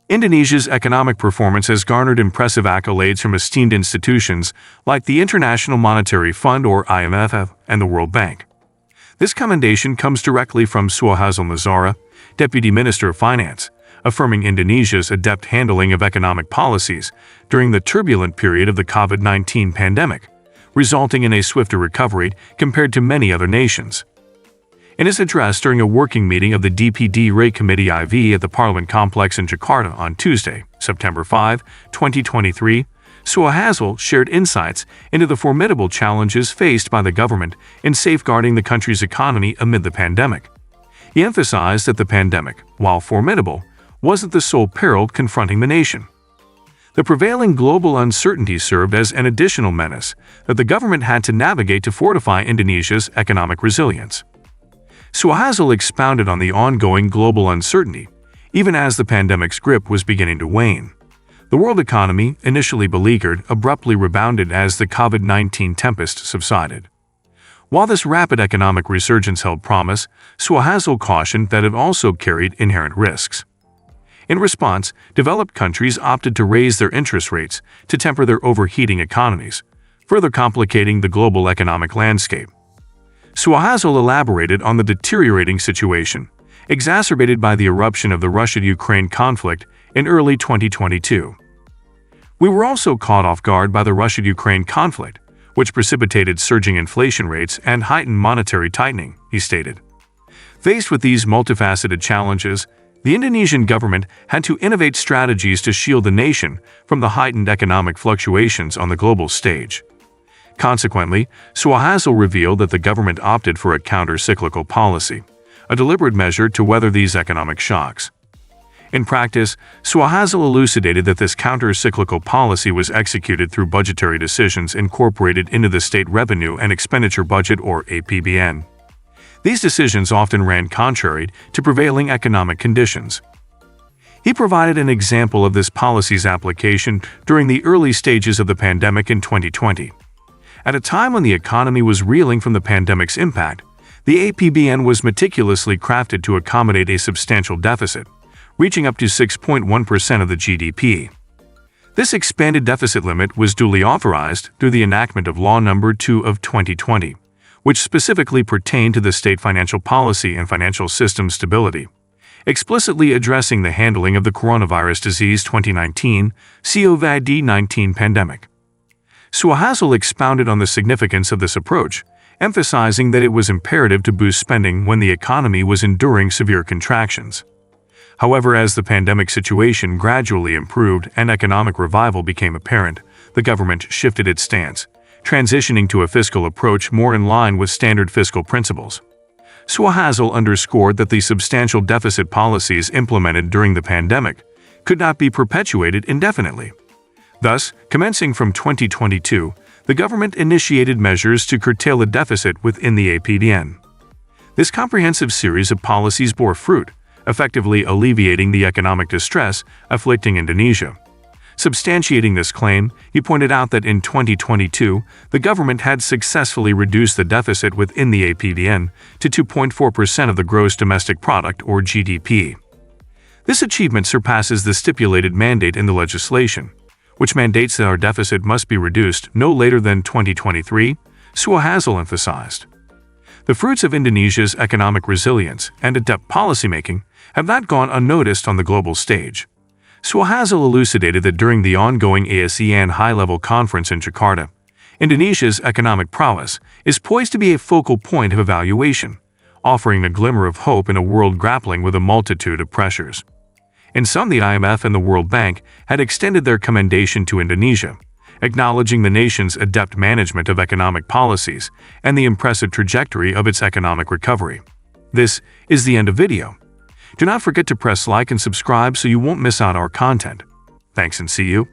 Indonesia's economic performance has garnered impressive accolades from esteemed institutions like the International Monetary Fund or IMF and the World Bank. This commendation comes directly from Suharsono Nazara, Deputy Minister of Finance, affirming Indonesia's adept handling of economic policies during the turbulent period of the COVID-19 pandemic, resulting in a swifter recovery compared to many other nations. In his address during a working meeting of the DPD Rate Committee IV at the Parliament Complex in Jakarta on Tuesday, September 5, 2023, Suharsono shared insights into the formidable challenges faced by the government in safeguarding the country's economy amid the pandemic. He emphasized that the pandemic, while formidable, wasn't the sole peril confronting the nation. The prevailing global uncertainty served as an additional menace that the government had to navigate to fortify Indonesia's economic resilience. Suharsono expounded on the ongoing global uncertainty, even as the pandemic's grip was beginning to wane. The world economy, initially beleaguered, abruptly rebounded as the COVID-19 tempest subsided. While this rapid economic resurgence held promise, Suharsono cautioned that it also carried inherent risks. In response, developed countries opted to raise their interest rates to temper their overheating economies, further complicating the global economic landscape. Suharsono elaborated on the deteriorating situation, exacerbated by the eruption of the Russia-Ukraine conflict in early 2022. We were also caught off guard by the Russia-Ukraine conflict, which precipitated surging inflation rates and heightened monetary tightening, he stated. Faced with these multifaceted challenges, the Indonesian government had to innovate strategies to shield the nation from the heightened economic fluctuations on the global stage. Consequently, Suharsono revealed that the government opted for a counter-cyclical policy, a deliberate measure to weather these economic shocks. In practice, Suharsono elucidated that this counter-cyclical policy was executed through budgetary decisions incorporated into the State Revenue and Expenditure Budget or APBN. These decisions often ran contrary to prevailing economic conditions. He provided an example of this policy's application during the early stages of the pandemic in 2020. At a time when the economy was reeling from the pandemic's impact, the APBN was meticulously crafted to accommodate a substantial deficit, reaching up to 6.1% of the GDP. This expanded deficit limit was duly authorized through the enactment of Law No. 2 of 2020, which specifically pertained to the state financial policy and financial system stability, explicitly addressing the handling of the coronavirus disease 2019 COVID-19 pandemic. Suharsono expounded on the significance of this approach, emphasizing that it was imperative to boost spending when the economy was enduring severe contractions. However, as the pandemic situation gradually improved and economic revival became apparent, the government shifted its stance, transitioning to a fiscal approach more in line with standard fiscal principles. Suharsono underscored that the substantial deficit policies implemented during the pandemic could not be perpetuated indefinitely. Thus, commencing from 2022, the government initiated measures to curtail the deficit within the APBN. This comprehensive series of policies bore fruit, effectively alleviating the economic distress afflicting Indonesia. Substantiating this claim, he pointed out that in 2022, the government had successfully reduced the deficit within the APBN to 2.4% of the gross domestic product or GDP. This achievement surpasses the stipulated mandate in the legislation, which mandates that our deficit must be reduced no later than 2023, Suharsono emphasized. The fruits of Indonesia's economic resilience and adept policymaking have not gone unnoticed on the global stage. Suharsono elucidated that during the ongoing ASEAN high-level conference in Jakarta, Indonesia's economic prowess is poised to be a focal point of evaluation, offering a glimmer of hope in a world grappling with a multitude of pressures. In sum, the IMF and the World Bank had extended their commendation to Indonesia, acknowledging the nation's adept management of economic policies and the impressive trajectory of its economic recovery. This is the end of video. Do not forget to press like and subscribe so you won't miss out our content. Thanks and see you.